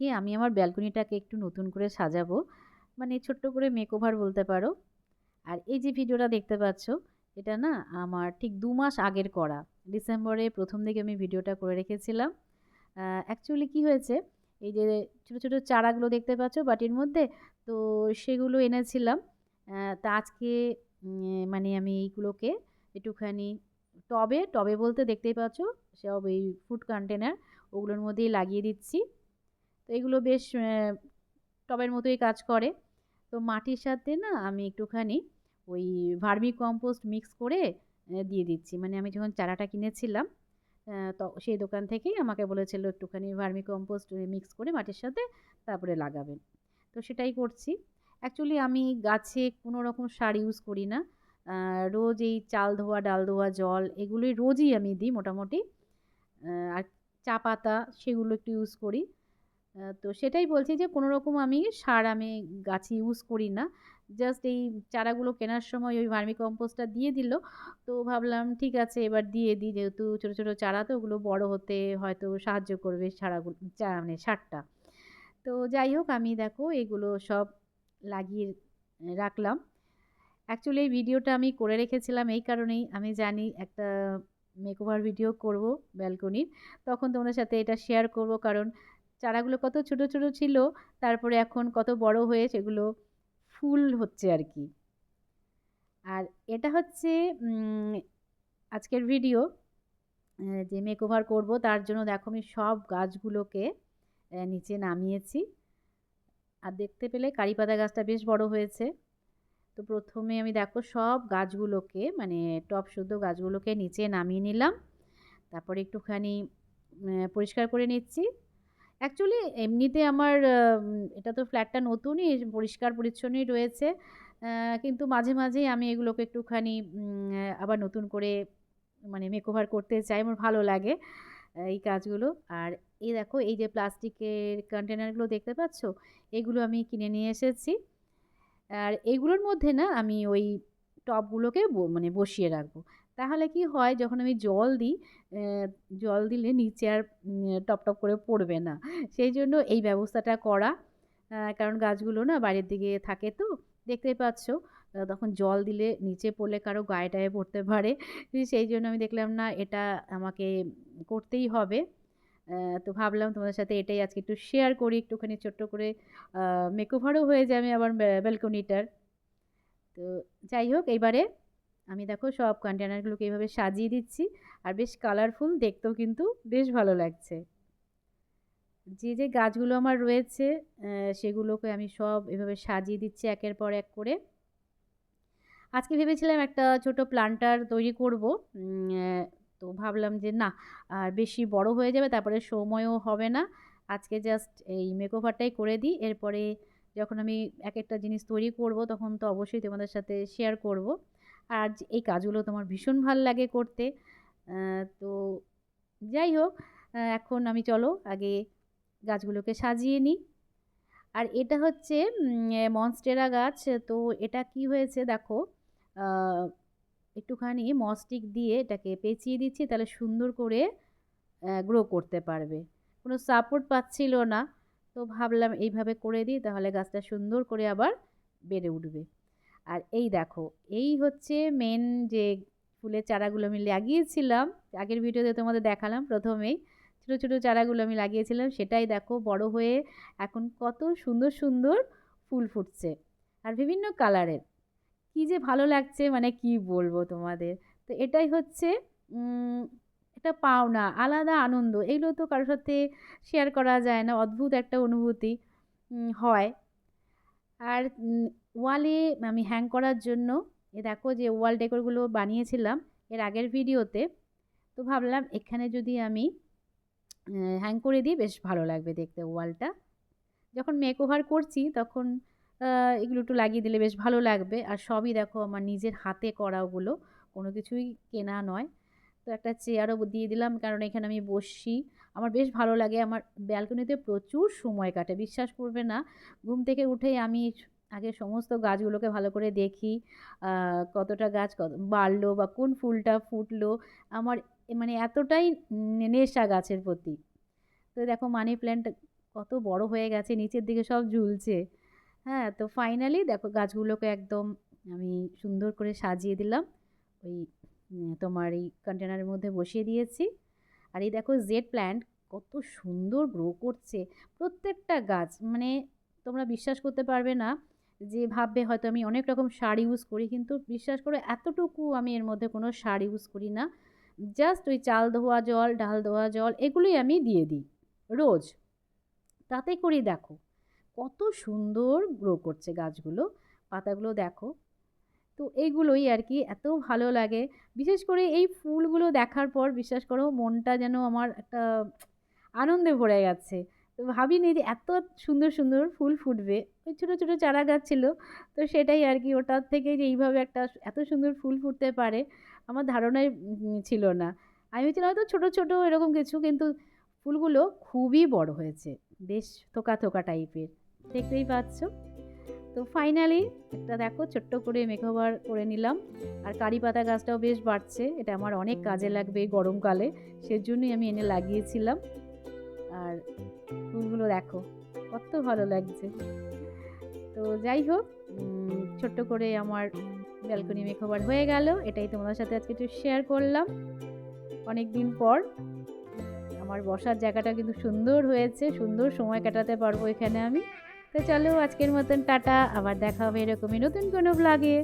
আজকে আমি আমার ব্যালকনিটাকে একটু নতুন করে সাজাবো, মানে ছোট্ট করে মেকওভার বলতে পারো। আর এই যে ভিডিওটা দেখতে পাচ্ছ, এটা না আমার ঠিক ২ মাস আগের করা। ডিসেম্বরে ১ম দিকে আমি ভিডিওটা করে রেখেছিলাম। অ্যাকচুয়ালি কি হয়েছে, এই যে ছোট, ছোট চারাগুলো দেখতে পাচ্ছ বাটির মধ্যে, তো সেগুলো এনেছিলাম। তা আজকে মানে আমি এইগুলোকে একটুখানি টবে বলতে দেখতেই পাচ্ছ, সব এই ফুড কন্টেনার ওগুলোর মধ্যেই লাগিয়ে দিচ্ছি। তো এগুলো বেশ টবের মতোই কাজ করে। তো মাটির সাথে না আমি একটুখানি ওই ভার্মি কম্পোস্ট মিক্স করে দিয়ে দিচ্ছি। মানে আমি যখন চারাটা কিনেছিলাম তো সেই দোকান থেকেই আমাকে বলেছিল একটুখানি ভার্মি কম্পোস্ট মিক্স করে মাটির সাথে তারপরে লাগাবেন। তো সেটাই করছি। অ্যাকচুয়ালি আমি গাছে কোনো রকম সার ইউজ করি না। রোজ এই চাল ধোয়া, ডাল ধোয়া জল এগুলোই রোজই আমি দিই মোটামুটি। আর চা পাতা সেগুলো একটু ইউজ করি। তো সেটাই বলছি যে কোনো রকম আমি সার আমি গাছে ইউজ করি না। জাস্ট এই চারাগুলো কেনার সময় ওই ভার্মি কম্পোস্টটা দিয়ে দিল। তো ভাবলাম ঠিক আছে এবার দিয়ে দিই, যেহেতু ছোট, ছোট চারা তো ওগুলো বড় হতে হয়তো সাহায্য করবে মানে সারটা। তো যাই হোক আমি দেখো এগুলো সব লাগিয়ে রাখলাম। অ্যাকচুয়ালি এই ভিডিওটা আমি করে রেখেছিলাম এই কারণেই, আমি জানি একটা মেকওভার ভিডিও করব ব্যালকনির। তখন তোমাদের সাথে এটা শেয়ার করব, কারণ চারাগুলো কত ছোট, ছোট ছিল, তারপরে এখন কত বড় হয়ে সেগুলো ফুল হচ্ছে আর কি। আর এটা হচ্ছে উম আজকের ভিডিও যে মেকওভার করব তার জন্য দেখো আমি সব গাছগুলোকে নিচে নামিয়েছি। আর দেখতে পেলে কারি পাতা গাছটা বেশ বড় হয়েছে। তো প্রথমে আমি দেখো সব গাছগুলোকে মানে টব শুদ্ধ গাছগুলোকে নিচে নামিয়ে নিলাম। তারপরে একটুখানি পরিষ্কার করে নিচ্ছি। অ্যাকচুয়ালি এমনিতে আমার এটা তো ফ্ল্যাটটা নতুনই পরিষ্কার পরিচ্ছন্নই রয়েছে। কিন্তু মাঝে মাঝেই আমি এগুলোকে একটুখানি আবার নতুন করে মানে মেকওভার করতে চাই, আমার ভালো লাগে এই কাজগুলো। আর এই দেখো এই যে প্লাস্টিকের কন্টেনারগুলো দেখতে পাচ্ছ, এগুলো আমি কিনে নিয়ে এসেছি। আর এগুলোর মধ্যে না আমি ওই টবগুলোকে মানে বসিয়ে রাখবো। তাহলে কি হয়, যখন আমি জল দিই জল দিলে নিচে আর টপ টপ করে পড়বে না। সেই জন্য এই ব্যবস্থাটা করা। কারণ গাছগুলো না বাইরের দিকে থাকে তো দেখতেই পাচ্ছ, তখন জল দিলে নিচে পড়লে কারো গায়ে টায়ে পড়তে পারে। সেই জন্য আমি দেখলাম না এটা আমাকে করতেই হবে। তো ভাবলাম তোমাদের সাথে এটাই আজকে একটু শেয়ার করি, একটুখানি ছোট্ট করে মেকওভারও হয়ে যাবে আমার ব্যালকনিটার। তো যাই হোক এইবারে আমি দেখো সব কন্টেনারগুলোকে এইভাবে সাজিয়ে দিচ্ছি। আর বেশ কালারফুল দেখতেও কিন্তু বেশ ভালো লাগছে। যে যে গাছগুলো আমার রয়েছে সেগুলোকে আমি সব এভাবে সাজিয়ে দিচ্ছি একের পর এক করে। আজকে ভেবেছিলাম একটা ছোট প্লান্টার তৈরি করব। তো ভাবলাম যে না আর বেশি বড় হয়ে যাবে, তারপরে সময়ও হবে না। আজকে জাস্ট এই মেকওভারটাই করে দিই, এরপরে যখন আমি এক একটা জিনিস তৈরি করব তখন তো অবশ্যই তোমাদের সাথে শেয়ার করব। আর এই কাজগুলো তোমার ভীষণ ভাল লাগে করতে। তো যাই হোক, এখন আমি চলো আগে গাছগুলোকে সাজিয়ে নিই। আর এটা হচ্ছে মনস্টেরা গাছ। তো এটা কি হয়েছে দেখো, আহ, একটুখানি মসটিক দিয়ে এটাকে পেঁচিয়ে দিচ্ছি, তাহলে সুন্দর করে গ্রো করতে পারবে। কোনো সাপোর্ট পাচ্ছিল না, তো ভাবলাম এইভাবে করে দিই তাহলে গাছটা সুন্দর করে আবার বেড়ে উঠবে। আর এই দেখো এই হচ্ছে মেন যে ফুলের চারাগুলো আমি লাগিয়েছিলাম, আগের ভিডিওতে তোমাদের দেখালাম প্রথমেই ছোট ছোট চারাগুলো আমি লাগিয়েছিলাম, সেটাই দেখো বড় হয়ে এখন কত সুন্দর সুন্দর ফুল ফুটছে আর বিভিন্ন কালারের। কি যে ভালো লাগছে মানে কি বলবো তোমাদের। তো এটাই হচ্ছে উম, একটা পাওনা, আলাদা আনন্দ, এগুলো তো কারোর সাথে শেয়ার করা যায় না, অদ্ভুত একটা অনুভূতি হয়। আর ওয়ালে আমি হ্যাং করার জন্য এ দেখো যে ওয়াল ডেকোরগুলো বানিয়েছিলাম এর আগের ভিডিওতে। তো ভাবলাম এখানে যদি আমি হ্যাং করে দিই বেশ ভালো লাগবে দেখতে ওয়ালটা। যখন মেকওভার করছি তখন এগুলো একটু লাগিয়ে দিলে বেশ ভালো লাগবে। আর সবই দেখো আমার নিজের হাতে করা, ওগুলো কোনো কিছুই কেনা নয়। তো একটা চেয়ারও দিয়ে দিলাম, কারণ এখানে আমি বসি, আমার বেশ ভালো লাগে। আমার ব্যালকনিতে প্রচুর সময় কাটে, বিশ্বাস করবে না। ঘুম থেকে উঠেই আমি আগে সমস্ত গাছগুলোকে ভালো করে দেখি, কতটা গাছ কত বাড়লো বা কোন ফুলটা ফুটলো। আমার মানে এতটাই নেশা গাছের প্রতি। তো দেখো মানি প্ল্যান্ট কত বড় হয়ে গেছে, নিচের দিকে সব ঝুলছে। হ্যাঁ, তো ফাইনালি দেখো গাছগুলোকে একদম আমি সুন্দর করে সাজিয়ে দিলাম। ওই তোমার এই কন্টেনারের মধ্যে বসিয়ে দিয়েছি। আর এই দেখো জেড প্ল্যান্ট কত সুন্দর গ্রো করছে প্রত্যেকটা গাছ। মানে তোমরা বিশ্বাস করতে পারবে না, যে ভাববে হয়তো আমি অনেক রকম সার ইউজ করি, কিন্তু বিশ্বাস করো এতটুকু আমি এর মধ্যে কোনো সার ইউজ করি না। জাস্ট ওই চাল ধোয়া জল, ডাল ধোয়া জল এগুলোই আমি দিয়ে দিই রোজ। তাতে করেই দেখো কত সুন্দর গ্রো করছে গাছগুলো, পাতাগুলো দেখো। তো এইগুলোই আর কি এত ভালো লাগে। বিশেষ করে এই ফুলগুলো দেখার পর বিশ্বাস করো মনটা যেন আমার একটা আনন্দে ভরে গেছে। তো ভাবিনি যে এত সুন্দর সুন্দর ফুল ফুটবে। ওই ছোটো ছোটো চারা গাছ ছিল, তো সেটাই আর কি, ওটার থেকে যে এইভাবে একটা এত সুন্দর ফুল ফুটতে পারে আমার ধারণাই ছিল না। আমি ভেবেছিলাম হয়তো ছোটো ছোটো এরকম কিছু, কিন্তু ফুলগুলো খুবই বড় হয়েছে, বেশ থোকা থোকা টাইপের, দেখতেই পাচ্ছ। তো ফাইনালি একটা দেখো ছোট্ট করে মেকওভার করে নিলাম। আর কারি পাতা গাছটাও বেশ বাড়ছে, এটা আমার অনেক কাজে লাগবে এই গরমকালে, সেজন্যই আমি এনে লাগিয়েছিলাম। আর ফুলগুলো দেখো কত ভালো লাগছে। তো যাই হোক, ছোট্ট করে আমার ব্যালকনি মেকওভার হয়ে গেল, এটাই তোমাদের সাথে আজকে একটু শেয়ার করলাম অনেক দিন পর। আমার বসার জায়গাটা কিন্তু সুন্দর হয়েছে, সুন্দর সময় কাটাতে পারবো এখানে আমি। তো চলো আজকের মতন টাটা, আবার দেখা হবে এরকমই নতুন কোনো ব্লগে।